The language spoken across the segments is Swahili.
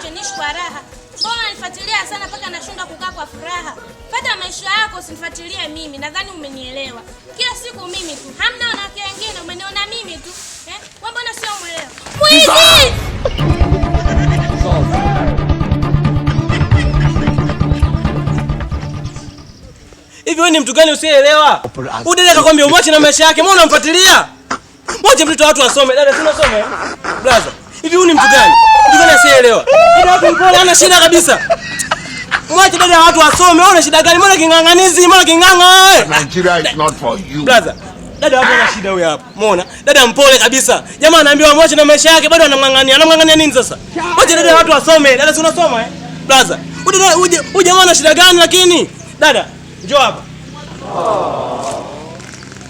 niache niishi kwa raha. Mbona unanifuatilia sana mpaka nashindwa kukaa kwa furaha? Pata maisha yako, usinifuatilie mimi. Nadhani umenielewa. Kila siku mimi tu. Hamna wanawake wengine, umeniona mimi tu. Wewe mbona sio muelewa? Mwizi! Hivi wewe ni mtu gani usielewa? Udada akakwambia umwache na maisha yake, mbona unamfuatilia? Mwache mtoto watu wasome. Dada tunasome. Brother. Hivi wewe ni mtu gani? Mtu gani asielewa? Dada watu mpole hana shida kabisa. Mwache dada watu wasome. Wewe una shida gani? Mbona kinganganizi? Mbona kinganga wewe? Nigeria is not for you. Brother. Dada watu ana shida huyo hapo. Umeona? Dada mpole kabisa. Jamaa anaambiwa mwache na maisha yake bado anamngangania. Anamngangania nini sasa? Mwache dada watu wasome. Dada si unasoma Brother. Huyu jamaa ana shida gani lakini? Dada, njoo hapa.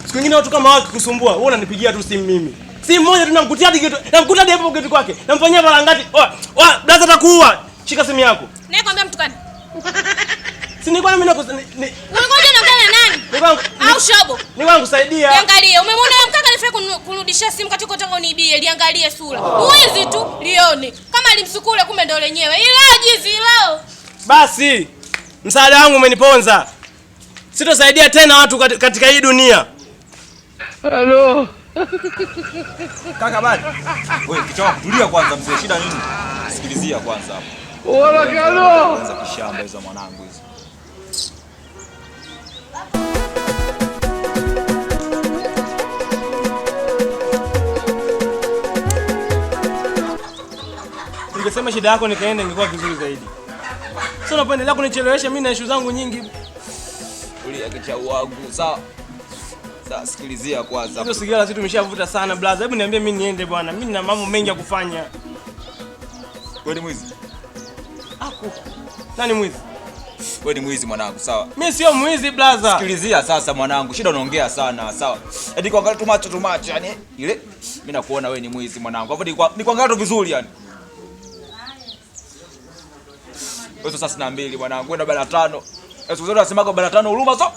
Siku nyingine watu kama wao kukusumbua, wewe unanipigia tu simu mimi. Simu moja tu namkutia hadi geto. Namkuta hadi hapo geto kwake. Namfanyia barangati. Brother atakuua. Shika simu yako. Nakwambia mtu gani? Si nilikuwa mimi Unangoja naongea na nani? Au shobo? Nilikuwa nakusaidia. Liangalie. Umemwona mkaka alifika kurudishia simu katika utaka uniibie. Liangalie sura. Uwezi tu lione. Kama alimsukule kumbe ndio lenyewe. Ila jizi lao. Basi. Msaada wangu umeniponza. Sitosaidia tena watu katika hii dunia. Hello. Kaka bado. Wewe kichwa tulia kwanza mzee, shida nini? Sikilizia kwanza hapo. Wala kalo. Kwanza kishamba hizo mwanangu hizo. Ningesema shida yako nikaenda ingekuwa vizuri zaidi. Sasa unapendelea kunichelewesha mimi na issue zangu nyingi. Tulia kichwa wangu. Sawa. Sasa sikilizia kwanza. Hizo sigara sisi tumeshavuta sana brother. Hebu niambie mimi niende bwana. Mimi nina mambo mengi ya kufanya. Wewe ni mwizi? Ako. Nani mwizi? Wewe ni mwizi mwanangu, sawa? Mimi sio mwizi brother. Sikilizia sasa mwanangu, shida unaongea sana, sawa? Hadi kuangalia tu macho yani ile mimi nakuona wewe ni mwizi mwanangu. Hapo ni kuangalia tu vizuri yani. Wewe sasa 62 mwanangu, kwenda bana 5. Siku zote unasemaga bana 5 huruma so.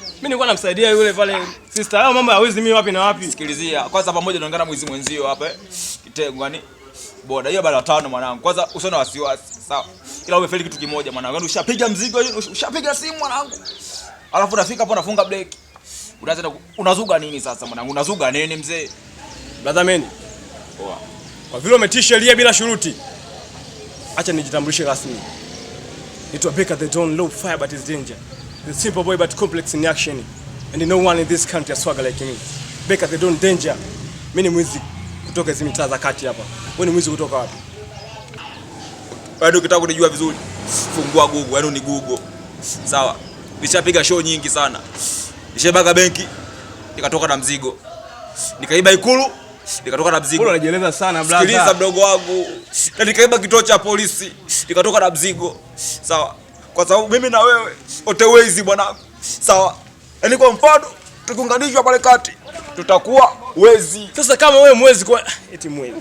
Mimi nilikuwa namsaidia yule pale sister. Hayo mambo ya wizi mimi wapi na wapi? Sikilizia. Kwanza pamoja naongana mwizi mwenzio hapa Kitengo yani. Boda hiyo bana 5 mwanangu. Kwanza usione wasiwasi, sawa? Ila umefeli kitu kimoja mwanangu. Yaani ushapiga mzigo, ushapiga simu mwanangu. Alafu unafika hapo unafunga break. Unaanza unazuga nini sasa mwanangu? Unazuga nini mzee? Brother Meni. Poa. Kwa vile umetii sheria bila shuruti. Acha nijitambulishe rasmi. Naitwa Beka the Don, low fire but is danger. The simple boy but complex in action. And no one in this country has swagger like me. Beka the Don danger. Mimi ni mwizi kutoka hizo mitaa za kati hapa. Wewe ni mwizi kutoka wapi? Bado ukitaka kunijua vizuri, fungua Google, yaani ni Google. Sawa. Nishapiga show nyingi sana. Nishabaga benki, nikatoka na mzigo. Nikaiba Ikulu, nikatoka na mzigo. Bora unajieleza sana brother. Sikiliza mdogo wangu. Na nikaiba kituo cha polisi, nikatoka na mzigo. Sawa. Kwa sababu mimi na wewe otewezi bwanangu. Sawa. Yaani kwa mfano tukiunganishwa pale kati tutakuwa wezi. Sasa kama wewe mwezi kwa eti mwezi.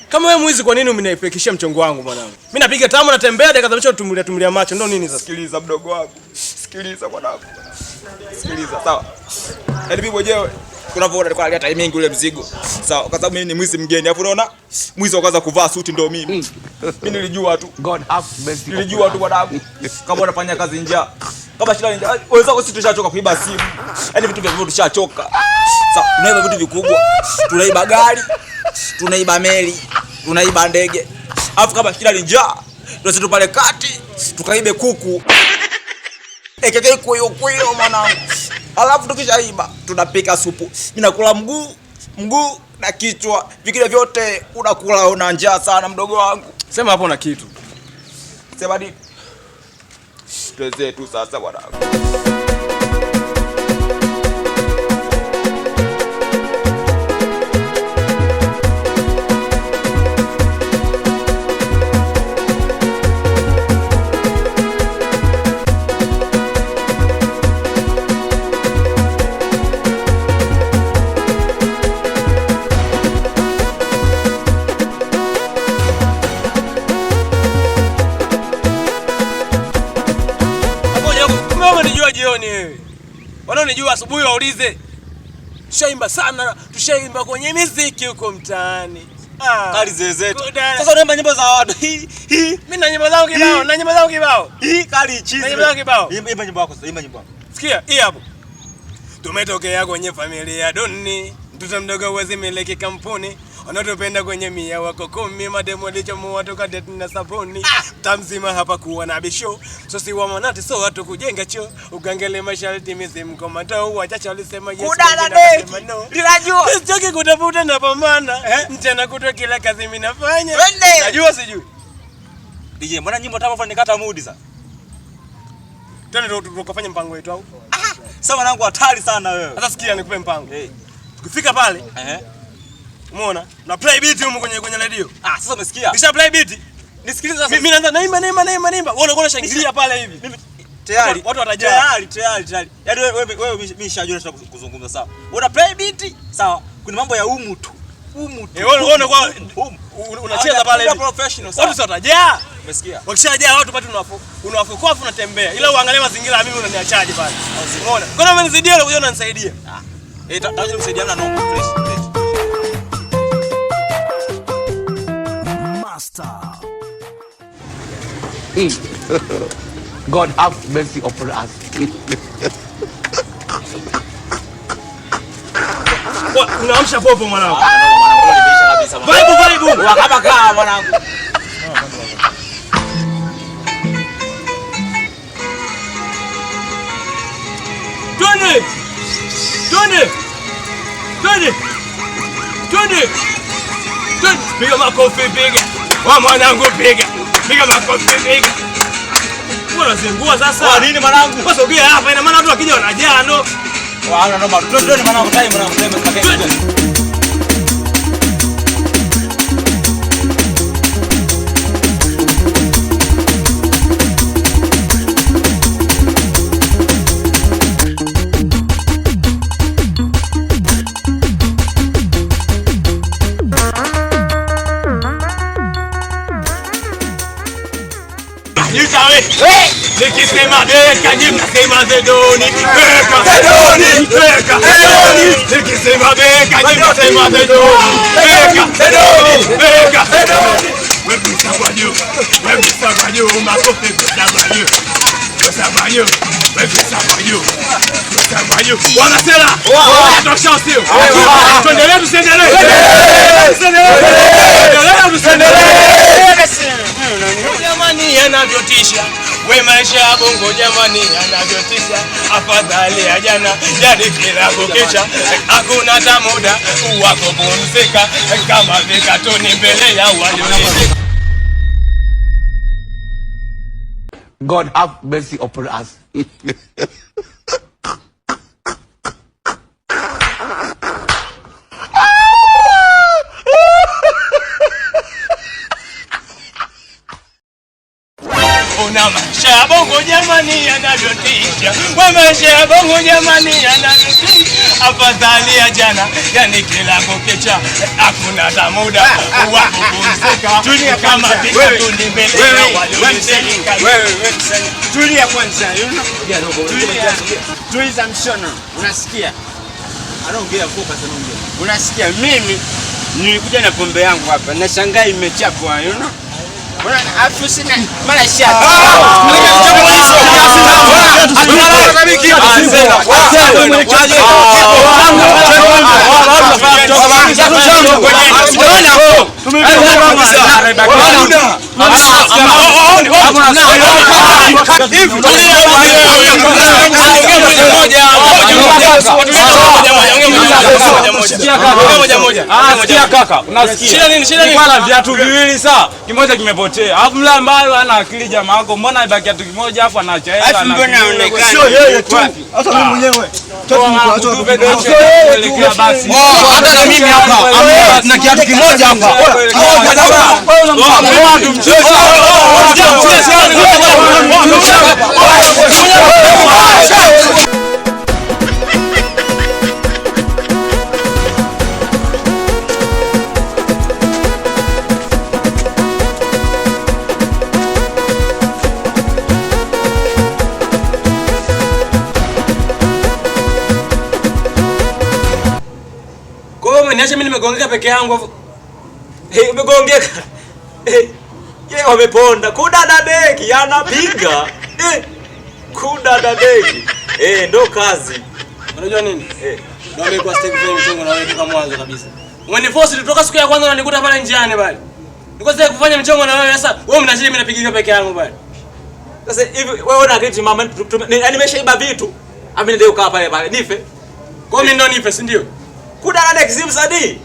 Kama wewe mwizi kwa nini umenipekishia mchongo wangu mwanangu? Mimi napiga tamu natembea dakika za mwisho tumulia macho ndio nini sasa? Sikiliza mdogo wangu. Sikiliza mwanangu. Sikiliza, sawa. Yaani mimi mwenyewe tunapoona nilikuwa naleta timing ule mzigo. Sawa, kwa sababu mimi ni mwizi mgeni. Alafu unaona mwizi wa kwanza kuvaa suti ndio mimi. Mimi nilijua tu. God have mercy. Nilijua tu mwanangu. Kama unafanya kazi njaa. Kama shida njaa. Wenzako sisi tushachoka kuiba simu. Yaani vitu vya tushachoka. Sawa, tunaiba vitu vikubwa. Tunaiba gari. Tunaiba meli. Tunaiba ndege. Alafu kama shida ni njaa, tunasito pale kati tukaibe kuku. Ekeke kuyo mwanangu. Alafu tukishaiba tunapika supu. Mimi nakula mguu na kichwa. Vingine vyote unakula una njaa sana mdogo wangu. Sema hapo na kitu. Sema nini? Tuweze tu sasa mwanangu. Jioni wewe. Wanaonijua asubuhi waulize. Tushaimba sana, tushaimba kwenye muziki huko mtaani. Kali zezetu. Sasa unaimba nyimbo za watu. Mimi na nyimbo zangu kibao, na nyimbo zangu kibao. Kali chizi. Na nyimbo zangu kibao. Imba nyimbo yako, imba nyimbo yako. Sikia, hii hapo. Tumetokea kwenye familia duni. Mtoto mdogo huwezi miliki kampuni. Wanatupenda kwenye mia wako 10 mademo lichomuwa toka date na sabuni. Tamzima hapa kuwa na bisho. So si wa manati so watu kujenga cho. Ugangele masharti mizimu komando. Wachache walisema yes. Kudada deki. Linajua. Sichoki kutafuta na pambana. Mchana kutwa kila kazi mimi nafanya. Najua sijui. DJ, mbona nyimbo tamu nikata mood sasa? Twende tukafanye mpango wetu au? Sasa mwanangu hatari sana wewe. Sasa sikia nikupe mpango. Tukifika pale, umeona? Na play beat huko kwenye radio. Sasa umesikia? Kisha play beat. Nisikilize sasa. Mimi naanza naimba. Wewe unakuwa unashangilia pale hivi. Mimi tayari. Watu watajaa. Tayari. Yaani wewe mimi nishajua nataka kuzungumza sawa. Una play beat? Sawa. Kuna mambo ya umu tu. Wewe unakuwa unacheza pale hivi. Professional sawa. Watu watajaa. Umesikia? Wakishajaa watu pate unawafukofu unatembea. Ila uangalie mazingira mimi unaniachaje pale. Unaona? Kwa nini umenisaidia leo unanisaidia? Tutaje kusaidiana na please. God have mercy upon us. Unaamsha popo mwanangu. Mwanangu nimeisha kabisa. Vibe. Kama kaa mwanangu. Twende. Piga makofi piga. Wa mwanangu piga. Piga makofi piga. Mbona zingua sasa? Kwa nini mwanangu? Kwa sababu hapa ina maana watu wakija wanajaa ndo. Wana noma. Twende mwanangu, time mwanangu. Nikisema beka mnasema zedoni. Beka. Nikisema beka mnasema zedoni. Beka. Wewe kwa juu. Makofi kwa juu. Wanasela. Wanatosha sio? Tuendelee tusiendelee. Jamani yanavyotisha. We maisha ya bongo jamani yanavyotisha. Afadhali ya jana jadi kila kukicha. Hakuna hata muda wa kupumzika. Kama vikatuni mbele ya waliolizika. God have mercy upon us. Una maisha ya bongo jamani yanavyotisha. We maisha ya bongo jamani yanavyotisha. Afadhali ya jana yani kila kukicha. Hakuna hata muda wa kupumzika. Kama vikatuni mbele ya waliolizika. Tulia kwanza, tuliza mshono, unasikia? Anaongea focus anaongea. Unasikia mimi nilikuja na pombe yangu hapa, nashangaa imechapwa, you know? Afu sina mara shaka. Kaka, unasikia? Shida nini? Bana viatu viwili saa. Kimoja kimepotea. Alafu mla ambaye ana akili jamaa wako, mbona ibaki kiatu kimoja afu anaacha hela na. Mbona unaonekana? Sio yeye tu. Hata mimi mwenyewe. Hata na mimi hapa. Na kiatu kimoja hapa. Niache mimi nimegongeka peke yangu. Umegongeka. Yeye wameponda. Kudada deki anapiga. Kudada deki. Ndo kazi. Unajua nini? Ndio mimi kwa stake kwenye mchongo na wewe toka mwanzo kabisa. Umeniforce kutoka siku ya kwanza unanikuta pale njiani bali. Niko sasa kufanya mchongo na wewe sasa. Wewe mnashiri mimi napigika peke yangu bali. Sasa hivi wewe una akili mama, nimeshaiba vitu. Amini ndio kaa pale pale. Nife. Kwa mimi ndo nife, si ndio? Kudada deki si msanii.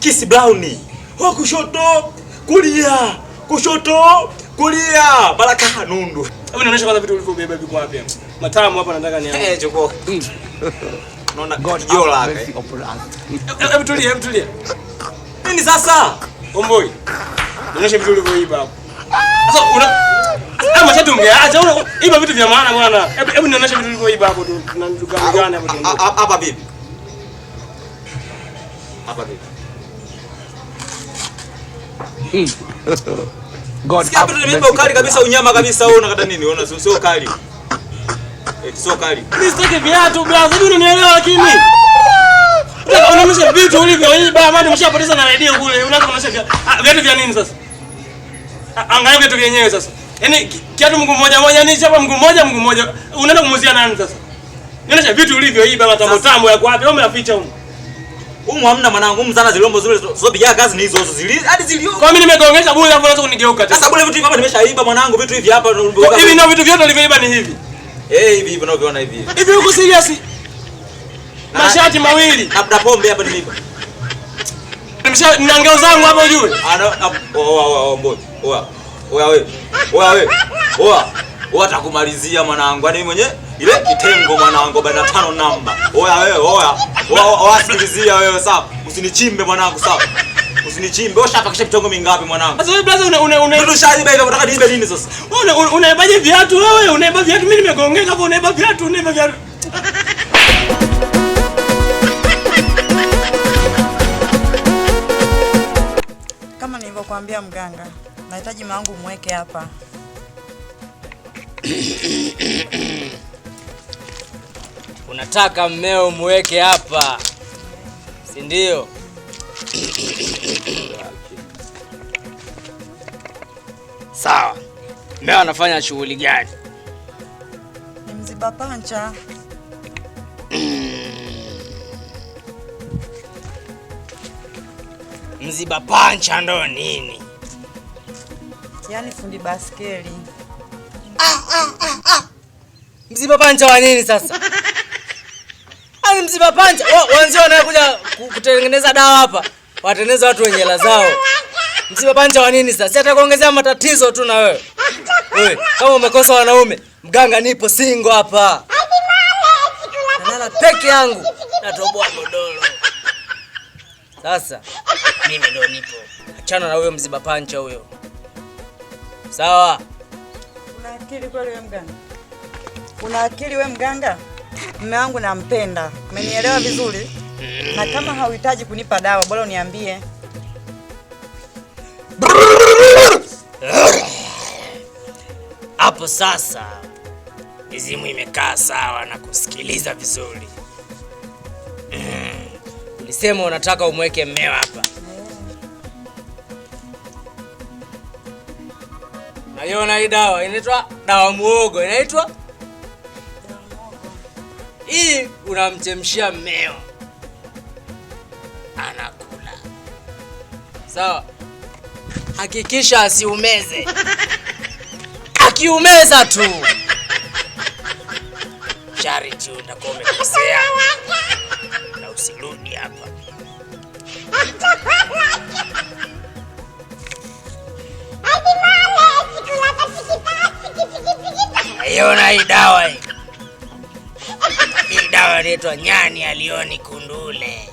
Kiss Brownie. Wa kushoto, kulia. Kushoto, kulia. Baraka nundu. Hebu nionyeshe kwanza vitu ulivyobeba viko wapi hapa. Matamu hapa nataka nione. Choko. Naona God jio have lake. mercy upon us. Hebu tulia. Nini sasa? Omboi. Nionyeshe vitu ulivyoiba hapo. Sasa mashati ungeacha iba vitu vya maana bwana. Hebu nionyeshe vitu ulivyoiba hapo tu. Tunanduka gani hapo tu. Hapa vipi? Hapa vipi? God Sikia have vitu mercy nimeiba ukali upon kabisa, us. unyama kabisa wewe unakata nini? Unaona sio kali. Sio kali. Mimi sitaki viatu brother. Hebu unielewa lakini. Unaonyesha vitu ulivyoiba, maana umeshapoteza na radio kule. Unaanza kuonyesha viatu vya nini sasa? Angalia viatu vyenyewe sasa. Yaani kiatu mguu mmoja ni chapa mguu mmoja. Unaenda kumuuzia nani sasa? Nionyesha vitu ulivyoiba matambo yako wapi? Wewe umeficha huko. Hamna mwanangu, sana zilombo zile zopiga kazi ni hizo hadi zilio. Kwa mimi nimegongesha bure hapo unaanza kunigeuka tena. Sasa bure vitu hivi hapa nimeshaiba mwanangu, vitu hivi hapa hivi ndio vitu vyote ulivyoiba ni hivi. Hivi ndio unaviona hivi. Hivi uko serious? Mashati mawili. Na pombe hapa nimeiba. Nina ngeo zangu hapa ujue. Mbona. Oya atakumalizia mwanangu. Yaani mwenye ile kitengo mwanangu 45 namba. Oya sikilizia wewe sawa. Usinichimbe mwanangu sawa. Usinichimbe. Wewe shapakisha mitongo mingapi mwanangu? Sasa wewe brother una shaiba hivi unataka niibe nini sasa? Unaibaje viatu wewe? Unaiba viatu mimi nimegongeka hapo unaiba viatu. Kama nilivyokuambia mganga, nahitaji mangu mweke hapa. Unataka mmeo muweke hapa, si ndio? Sawa. Mmeo anafanya shughuli gani? Ni mziba pancha. Mziba pancha ndo nini? Yaani fundi baskeli. Mziba pancha wa nini sasa? Ani mziba pancha wanzio wanakuja kutengeneza dawa hapa. Watengeneza watu wenye hela zao. Mziba pancha wa nini sasa? Si atakuongezea matatizo tu na wewe. Wewe kama umekosa wanaume, mganga nipo single hapa. Nalala peke yangu. Natoboa godoro. Sasa mimi ndo nipo. Achana na huyo mziba pancha huyo. Sawa? Una akili kweli wewe mganga? Una akili wewe mganga? Mume wangu nampenda. Umenielewa vizuri? Na kama hauhitaji kunipa dawa, bora uniambie. Hapo sasa mizimu imekaa sawa na kusikiliza vizuri. Ulisema unataka umweke mmeo hapa. Naiona hii dawa inaitwa dawa muogo, inaitwa hii. Unamchemshia mmeo anakula, sawa? Hakikisha asiumeze. Akiumeza tu Charity utakuwa umekosea na usirudi hapa. Aiona hii dawa hii. Hii dawa inaitwa nyani alioni kundule.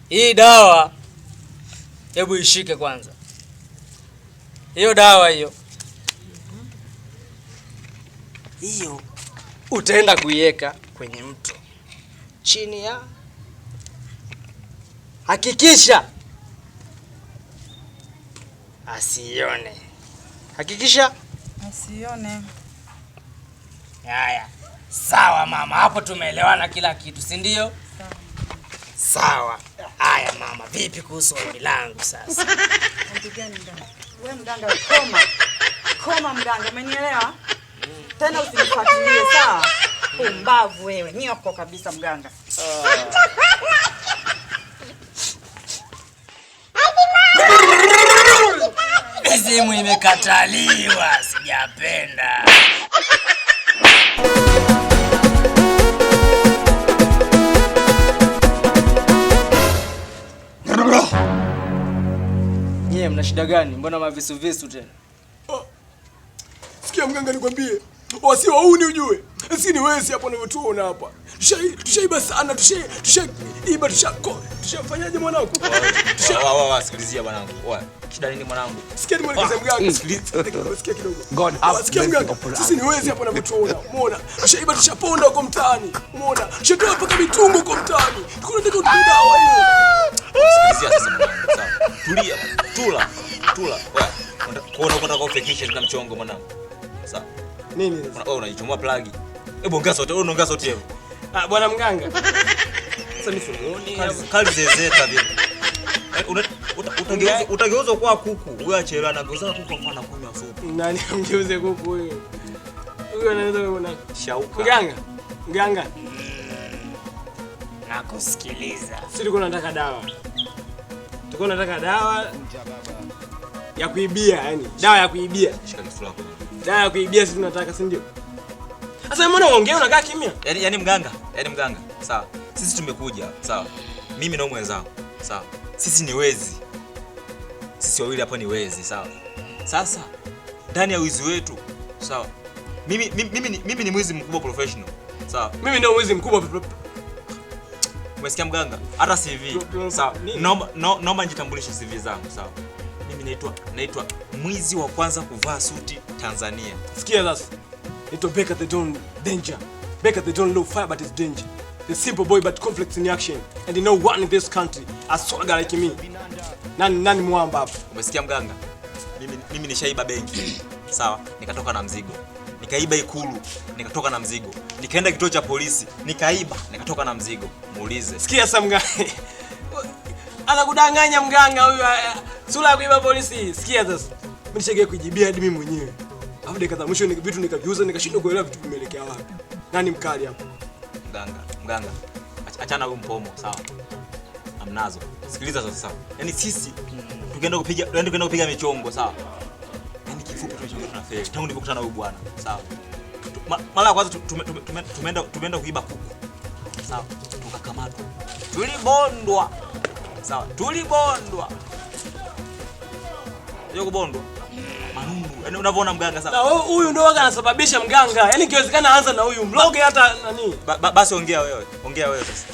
Hii dawa hebu ishike kwanza. Hiyo dawa hiyo utaenda kuiweka kwenye mto chini ya, hakikisha asione. Hakikisha asione. Haya, sawa mama, hapo tumeelewana kila kitu, si ndio? Sawa. Haya mama, vipi kuhusu ombi langu sasa? Ombi gani mganga? Wewe mganga koma. Koma mganga, umenielewa? Tena usinifuatilie sawa? Pumbavu wewe, nyoko kabisa mganga. Simu imekataliwa, sijapenda. Nyie mna shida gani? Mbona mavisu visu tena? Sikia mganga nikwambie. Wasio wauni ujue. Sisi ni wezi hapa unavyotuona hapa. Tushaiba sana, tushaiba tushafanyaje mwanangu? Sikilizia mwanangu. Shida nini mwanangu? Sikia nimwelekeze mganga. Sikia kidogo. God have mercy upon us. Sisi ni wezi hapa unavyotuona. Umeona? Tushaiba tushaponda huko mtaani. Umeona? Tushatoa paka mitumbo huko mtaani. Tunataka tupige dawa hiyo. Sikilizia sasa mwanangu. Sawa. Tulia bwana. Tula. Wewe unataka kufikisha katika mchongo mwanangu. Sawa. Nini? Wewe unajichomoa plug. Hebu ongea sauti, wewe unaongea sauti yako. Bwana mganga. Sasa nifunuoni. Kali zezeta vile. Utageuza kwa kuku. Wewe achelewa na geuza kuku kwa na kunywa supu. Nani amgeuze kuku huyo? Huyo anaweza kuona shauka. Mganga. Nakusikiliza. Sisi tulikuwa tunataka dawa. Tulikuwa tunataka dawa ya kuibia, yani dawa ya kuibia. Shika kisu lako. Dawa ya kuibia sisi tunataka, si ndio? Sasa mbona unaongea unakaa kimya? Yaani mganga. Sawa. Sisi tumekuja, sawa. Mimi na mwenzangu, sawa. Sisi ni wezi. Sisi wawili hapa ni wezi, sawa. Sasa ndani ya wizi wetu, sawa. Mimi ni mwizi mkubwa professional. Sawa. Mimi ndio mwizi mkubwa. Umesikia mganga? Hata CV. Sawa. Naomba nijitambulishe CV zangu, sawa. Mimi naitwa mwizi wa kwanza kuvaa suti Tanzania. Sikia sasa. Naitwa Becca the Don Danger. Becca the Don Low Fire but is danger. The simple boy but conflicts in action. And you know one in this country. A swagger like me. Nani mwamba hapo? Umesikia mganga? Mimi nishaiba benki. Sawa? Nikatoka na mzigo. Nikaiba Ikulu, nikatoka na mzigo. Nikaenda kituo cha polisi, nikaiba, nikatoka na mzigo. Muulize. Sikia sasa mganga. Anakudanganya mganga huyu. Sura ya kuiba polisi. Sikia sasa. Mimi nishagea kujibia hadi mimi mwenyewe. Hapo dakika za mwisho vitu nikaviuza nikashindwa kuelewa vitu vimeelekea wapi. Nani mkali hapo? Mganga. Achana huyo mpomo, sawa? Amnazo. Sikiliza sasa. Yaani sisi tukaenda kupiga michongo, sawa? Yaani kifupi tunafeli. Tangu nilipokutana na huyu bwana, sawa? Mara ya kwanza tumeenda kuiba kuku. Sawa? Tukakamatwa. Tulibondwa. Sawa? Ndio kubondwa. Manundu. Yaani unavyoona mganga sasa. Na huyu ndio waga anasababisha mganga. Yaani ikiwezekana anza na huyu mloge hata nani. Basi ongea wewe sasa.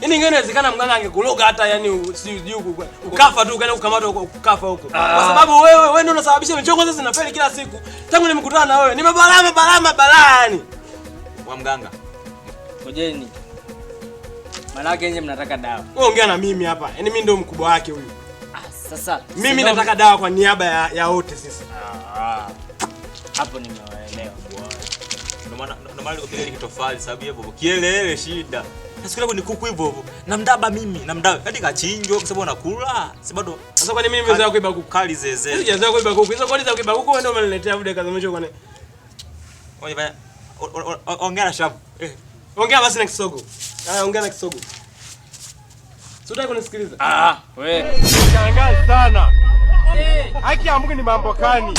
Yaani ingewezekana mganga angekuloga hata yani sijui ukafa tu ukaenda kukamatwa ukafa huko. Kwa sababu wewe ndio unasababisha michongo sasa zinafeli kila siku. Tangu nimekutana na wewe. Ni mabalaa yani. Wa mganga. Ngojeni. Manake nje mnataka dawa. Wewe ongea na mimi hapa. Yaani mimi ndio mkubwa wake huyu. Sasa mimi nataka dawa kwa niaba ya wote sisi. Hapo nimewaelewa. Ndio maana ukipiga kitofali sababu hivyo kielele shida. Nasikula ni kuku hivyo. Namdaba mimi, hadi kachinjwa kwa sababu nakula. Si bado. Sasa kwa nini mimi nimezoea kuiba kuku? Kali zeze. Sijazoea kuiba kuku. Hizo kodi za kuiba kuku wewe ndio umeniletea video kaza mwisho kwa nini? Ongea na shabu. Ongea basi na kisogo. Ongea na kisogo. Sitaki kunisikiliza. Wewe. Shangazi sana. Haki ya Mungu ni mambo gani?